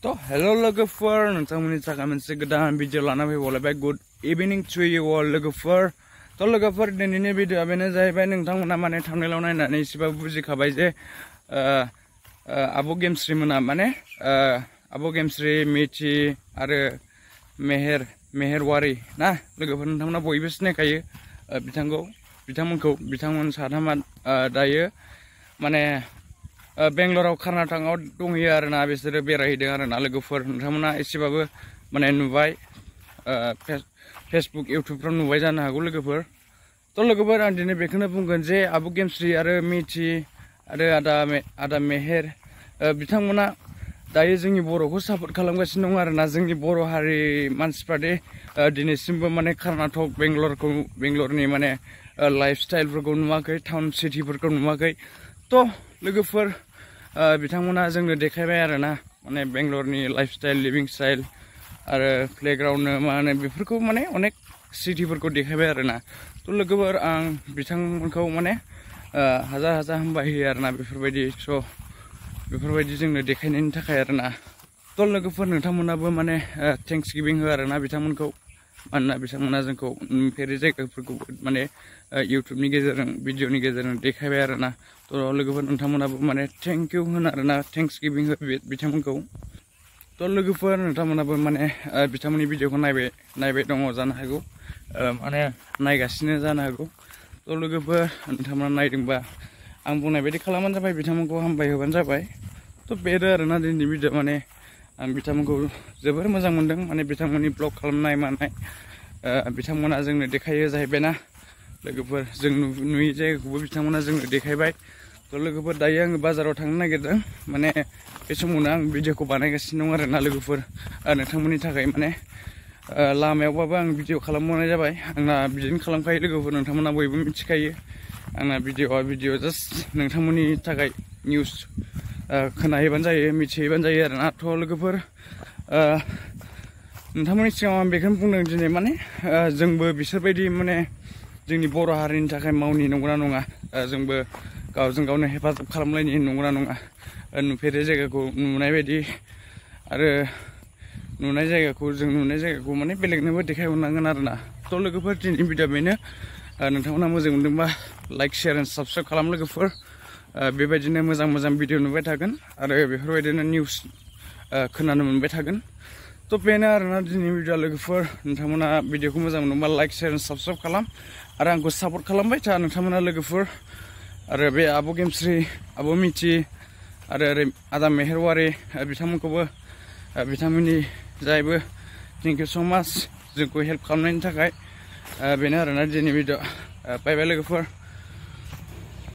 तो हेलो लोगोफोर नोंथांमोननि थाखाय मोनसे गोदान भिडिअ लाना फैबावलायबाय गुड इभिनिं टु यु अल लोगोफोर तो लोगोफोर दिनैनि भिडिअआ बेनो जाहैबाय नोंथांमोना माने थांनायाव नायनानै एसेबाबो बुजिखाबाय जे आब' गेमस्रि मोना माने आब' गेमस्रि मिथि आरो मेहेरवारि ना लोगोफोर नोंथांमोना बयबो सिनायखायो बिथांमोन साथामा दायो माने बेंगलराव कर्नाटकआव दंहैयो आरोना बिसोरो बेरायहैदों आरोना लोगोफोर नोंथांमोना एसेबाबो माने नुबाय फेसबुक इउटुबफ्राव नुबाय जानो हागौ लोगोफोर तो लोगोफोर आं दिनै बेखौनो बुंगोन जे आब' गेमस्रि आरो मिथि आरो आदा मेहेर बिथांमोना दायो जोंनि बर'खौ सापर्ट खालामगासिनो दं आरोना जोंनि बर' हारि मानसिफ्रा दे दिनैसिमबो माने कर्नाटक बेंगलरनि माने लाइफ स्टाइलफोरखौ नुवाखै टाउन सिटिफोरखौ नुवाखै तो लोगोफोर बिथांमोना जोंनो देखायबाय आरोना माने बेंगलरनि लाइफ स्टाइल लिभिं स्टाइल आरो प्लेग्राउन्ड माने बेफोरखौ माने अनेक सिटिफोरखौ देखायबाय आरोना तो लोगोफोर आं बिथांमोनखौ माने हाजार हामबाय होयो आरोना बेफोरबायदि जोंनो देखायनायनि थाखाय आरोना तो लोगोफोर नोंथांमोनाबो माने थेंक्स गिभिं हो आरोना बिथांमोनखौ मानोना बिथांमोना जोंखौ नुफेरै जायगाफोरखौ माने इउटुबनि गेजेरजों भिडिअनि गेजेरजों देखायबाय आरोना तो लोगोफोर नोंथांमोनाबो माने थेंक इउ होनो आरोना थेंक्स गिभिं हो बिथांमोनखौ तो लोगोफोर नोंथांमोनाबो माने बिथांमोननि भिडिअखौ नायबाय दङ जानो हागौ माने नायगासिनो जानो हागौ तो लोगोफोर नोंथांमोना नायदोंबा आं बुंनाय बायदि खालामबानो जाबाय बिथांमोनखौ हामबाय होबानो जाबाय तो बेनो आरोना दिनैनि भिडिअ माने आं बिथांमोनखौ जोबोर मोजां मोनदों माने बिथांमोननि ब्लग खालामनाय मानाय बिथांमोना जोंनो देखायो जाहैबायना लोगोफोर जों नुयै जायगाखौबो बिथांमोना जोंनो देखायबाय तो लोगोफोर दायो आङो बाजाराव थांनो नागिरदों माने बे समावनो आं भिडिअखौ बानायगासिनो दं आरोना लोगोफोर नोंथांमोननि थाखाय माने लामायावबाबो आं भिडिअ खालामबावनाय जाबाय आंना बिदिनो खालामखायो लोगोफोर नोंथांमोना बयबो मिथिखायो आंना भिडिअ जास्ट नोंथांमोननि थाखाय निउस खोनाहैबानो जायो मिथिहैबानो जायो आरोना थ' लोगोफोर नोंथांमोननि सिगाङाव आं बेखौनो बुंदों दिनै माने जोंबो बिसोरबायदि माने जोंनि बर' हारिनि थाखाय मावनि नंगौना नङा जोंबो गावजों गावनो हेफाजाब खालामलायनि नंगौना नङा नुफेरै जायगाखौ नुनाय बायदि आरो नुनाय जायगाखौ माने बेलेगनोबो देखायहरनांगोन आरोना थ' लोगोफोर दिनैनि भिडिअ बेनो नोंथांमोना मोजां मोनदोंबा लाइक शेयार एन्ड साबस्क्राइब खालाम लोगोफोर बेबायदिनो मोजां भिडिअ नुबाय थागोन आरो बेफोरबायदिनो निउस खोनानो मोनबाय थागोन तो बेनो आरोना दिनैनि भिडिअ लोगोफोर नोंथांमोना भिडिअखौ मोजां मोनदोंबा लाइक शेयार एन्ड साबस्क्राइब खालाम आरो आंखौ सापर्ट खालामबाय था नोंथांमोना लोगोफोर आरो बे आब' गेमस्रि आब' मिथि आरो ओरै आदा मेहेरवारि बिथांमोनखौबो बिथांमोननि जायबो थेंक इउ स' माच जोंखौ हेल्प खालामनायनि थाखाय बेनो आरोना दिनैनि भिडिअ बाय बाय लोगोफोर